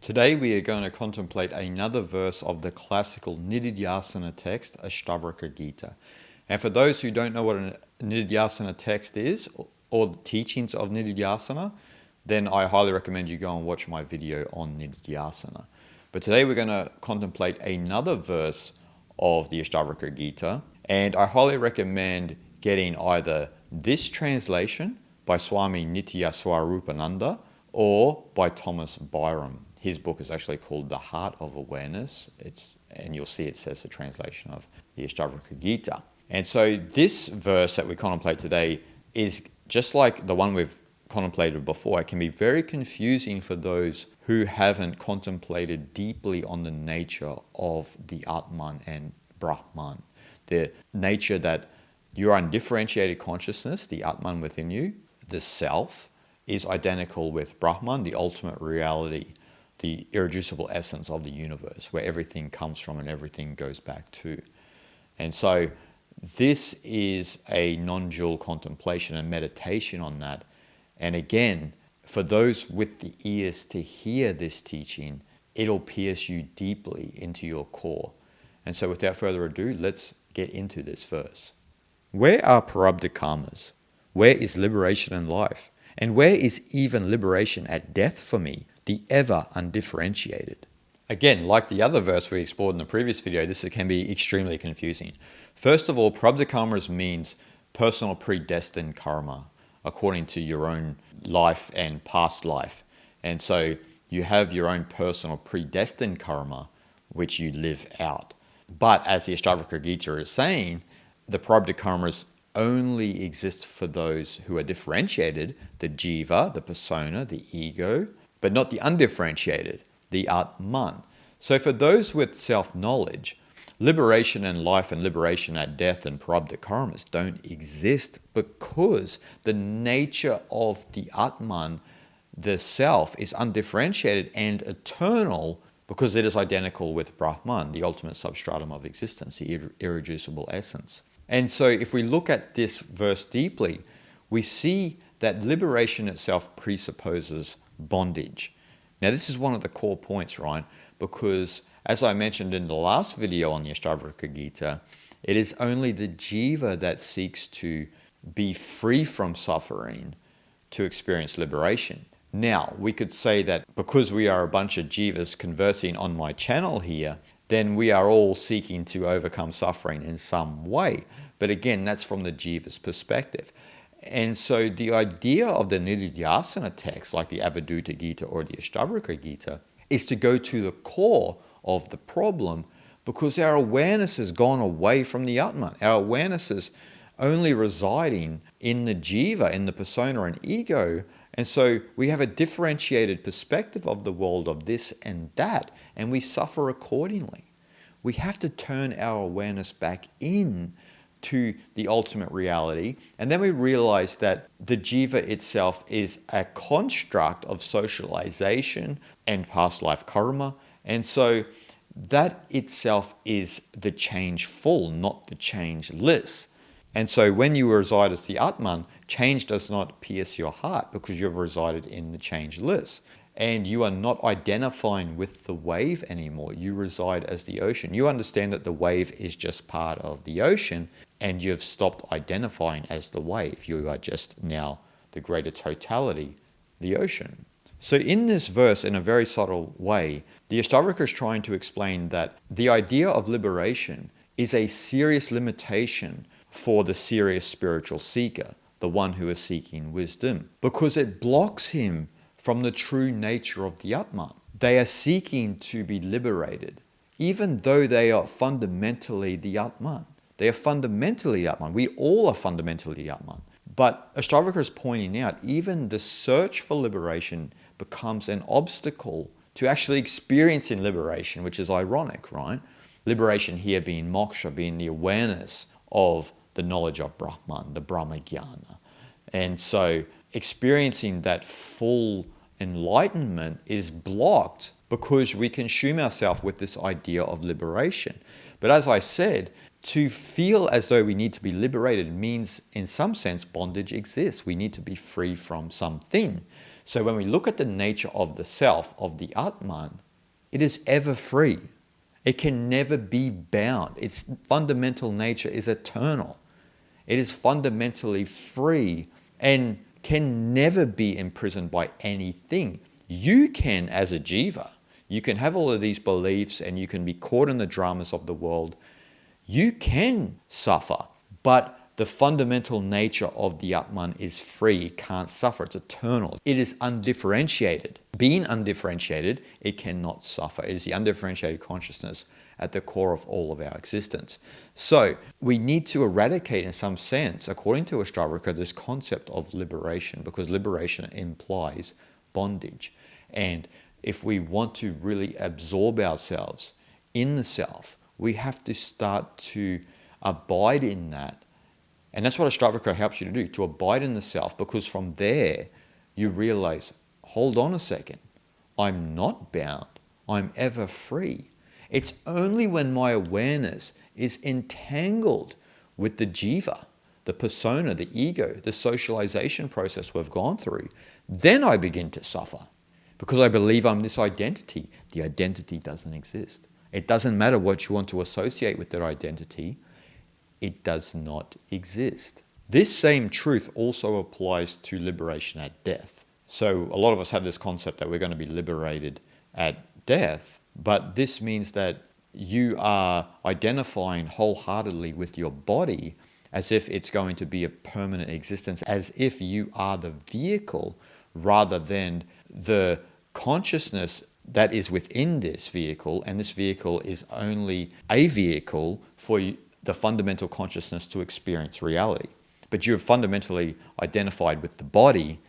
Today we are going to contemplate another verse of the classical Nididhyasana text, Ashtavakra Gita. And for those who don't know what a Nididhyasana text is, or the teachings of Nididhyasana, then I highly recommend you go and watch my video on Nididhyasana. But today we're going to contemplate another verse of the Ashtavakra Gita, and I highly recommend getting either this translation by Swami Nitya Swarupananda or by Thomas Byram. His book is actually called The Heart of Awareness. And you'll see it says the translation of the Ashtavakra Gita. And so this verse that we contemplate today is just like the one we've contemplated before. It can be very confusing for those who haven't contemplated deeply on the nature of the Atman and Brahman. The nature that your undifferentiated consciousness, the Atman within you, the self, is identical with Brahman, the ultimate reality, the irreducible essence of the universe, where everything comes from and everything goes back to. And so this is a non-dual contemplation and meditation on that. And again, for those with the ears to hear this teaching, it'll pierce you deeply into your core. And so without further ado, let's get into this verse. Where are prarabdha karmas? Where is liberation and life? And where is even liberation at death for me, the ever undifferentiated? Again, like the other verse we explored in the previous video, this can be extremely confusing. First of all, prarabdha karmas means personal predestined karma, according to your own life and past life. And so you have your own personal predestined karma, which you live out. But as the Ashtavakra Gita is saying, the prarabdha karmas only exist for those who are differentiated, the jiva, the persona, the ego, but not the undifferentiated, the Atman. So for those with self-knowledge, liberation and life and liberation at death and prarabdha karmas don't exist because the nature of the Atman, the self, is undifferentiated and eternal because it is identical with Brahman, the ultimate substratum of existence, the irreducible essence. And so if we look at this verse deeply, we see that liberation itself presupposes bondage. Now this is one of the core points, right? Because as I mentioned in the last video on the Ashtavakra Gita, it is only the jiva that seeks to be free from suffering to experience liberation. Now, we could say that because we are a bunch of jivas conversing on my channel here, then we are all seeking to overcome suffering in some way. But again, that's from the jiva's perspective. And so the idea of the Nididhyasana text, like the Avadhuta Gita or the Ashtavakra Gita, is to go to the core of the problem because our awareness has gone away from the Atman. Our awareness is only residing in the jiva, in the persona and ego. And so we have a differentiated perspective of the world of this and that, and we suffer accordingly. We have to turn our awareness back in to the ultimate reality, and then we realize that the jiva itself is a construct of socialization and past life karma, and so that itself is the changeful, not the changeless. And so when you reside as the Atman, change does not pierce your heart because you've resided in the changeless. And you are not identifying with the wave anymore. You reside as the ocean. You understand that the wave is just part of the ocean and you've stopped identifying as the wave. You are just now the greater totality, the ocean. So in this verse, in a very subtle way, the Ashtavakra is trying to explain that the idea of liberation is a serious limitation for the serious spiritual seeker, the one who is seeking wisdom, because it blocks him from the true nature of the Atman. They are seeking to be liberated, even though they are fundamentally the Atman. They are fundamentally Atman. We all are fundamentally Atman. But Ashtavakra is pointing out, even the search for liberation becomes an obstacle to actually experiencing liberation, which is ironic, right? Liberation here being moksha, being the awareness of the knowledge of Brahman, the Brahma Jnana. And so experiencing that full enlightenment is blocked because we consume ourselves with this idea of liberation. But as I said, to feel as though we need to be liberated means, in some sense, bondage exists. We need to be free from something. So when we look at the nature of the self, of the Atman, it is ever free. It can never be bound. Its fundamental nature is eternal. It is fundamentally free and can never be imprisoned by anything. You can, as a jiva, you can have all of these beliefs and you can be caught in the dramas of the world. You can suffer, but the fundamental nature of the Atman is free. It can't suffer. It's eternal. It is undifferentiated. Being undifferentiated, it cannot suffer. It is the undifferentiated consciousness at the core of all of our existence. So we need to eradicate, in some sense, according to Ashtavakra, this concept of liberation, because liberation implies bondage. And if we want to really absorb ourselves in the self, we have to start to abide in that. And that's what Ashtavakra helps you to do, to abide in the self, because from there you realize, hold on a second, I'm not bound, I'm ever free. It's only when my awareness is entangled with the jiva, the persona, the ego, the socialization process we've gone through, then I begin to suffer. Because I believe I'm this identity. The identity doesn't exist. It doesn't matter what you want to associate with that identity. It does not exist. This same truth also applies to liberation at death. So a lot of us have this concept that we're going to be liberated at death, but this means that you are identifying wholeheartedly with your body as if it's going to be a permanent existence, as if you are the vehicle rather than the consciousness that is within this vehicle, and this vehicle is only a vehicle for the fundamental consciousness to experience reality. But you're fundamentally identified with the body,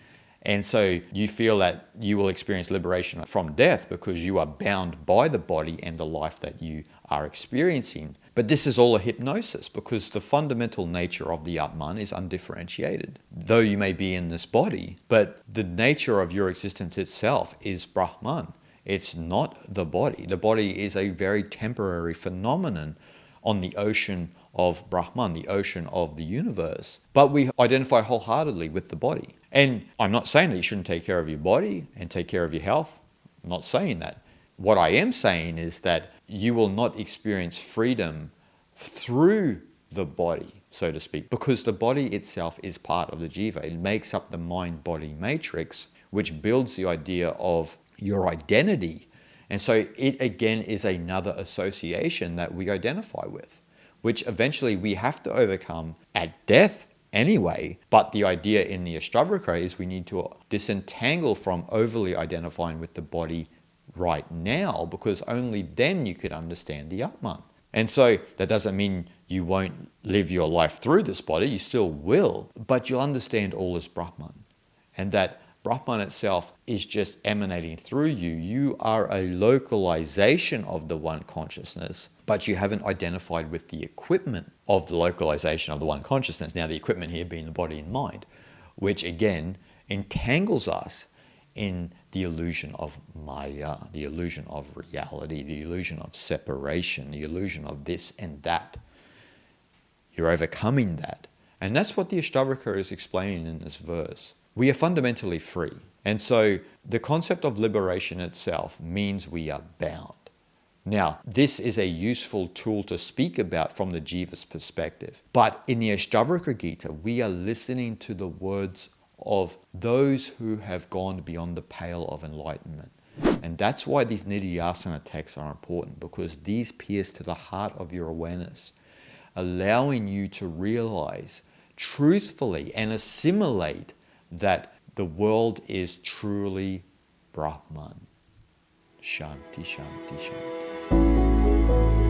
and so you feel that you will experience liberation from death because you are bound by the body and the life that you are experiencing. But this is all a hypnosis, because the fundamental nature of the Atman is undifferentiated. Though you may be in this body, but the nature of your existence itself is Brahman. It's not the body. The body is a very temporary phenomenon on the ocean of Brahman, the ocean of the universe. But we identify wholeheartedly with the body. And I'm not saying that you shouldn't take care of your body and take care of your health. I'm not saying that. What I am saying is that you will not experience freedom through the body, so to speak, because the body itself is part of the jiva. It makes up the mind-body matrix, which builds the idea of your identity. And so it again is another association that we identify with, which eventually we have to overcome at death anyway. But the idea in the Ashtavakra is we need to disentangle from overly identifying with the body right now, because only then you could understand the Atman. And so that doesn't mean you won't live your life through this body, you still will, but you'll understand all is Brahman. And that Brahman itself is just emanating through you. You are a localization of the one consciousness, but you haven't identified with the equipment of the localization of the one consciousness. Now, the equipment here being the body and mind, which again entangles us in the illusion of Maya, the illusion of reality, the illusion of separation, the illusion of this and that. You're overcoming that. And that's what the Ashtavakra is explaining in this verse. We are fundamentally free. And so the concept of liberation itself means we are bound. Now, this is a useful tool to speak about from the jiva's perspective. But in the Ashtavakra Gita, we are listening to the words of those who have gone beyond the pale of enlightenment. And that's why these nididhyasana texts are important, because these pierce to the heart of your awareness, allowing you to realize truthfully and assimilate that the world is truly Brahman. Shanti, Shanti, Shanti.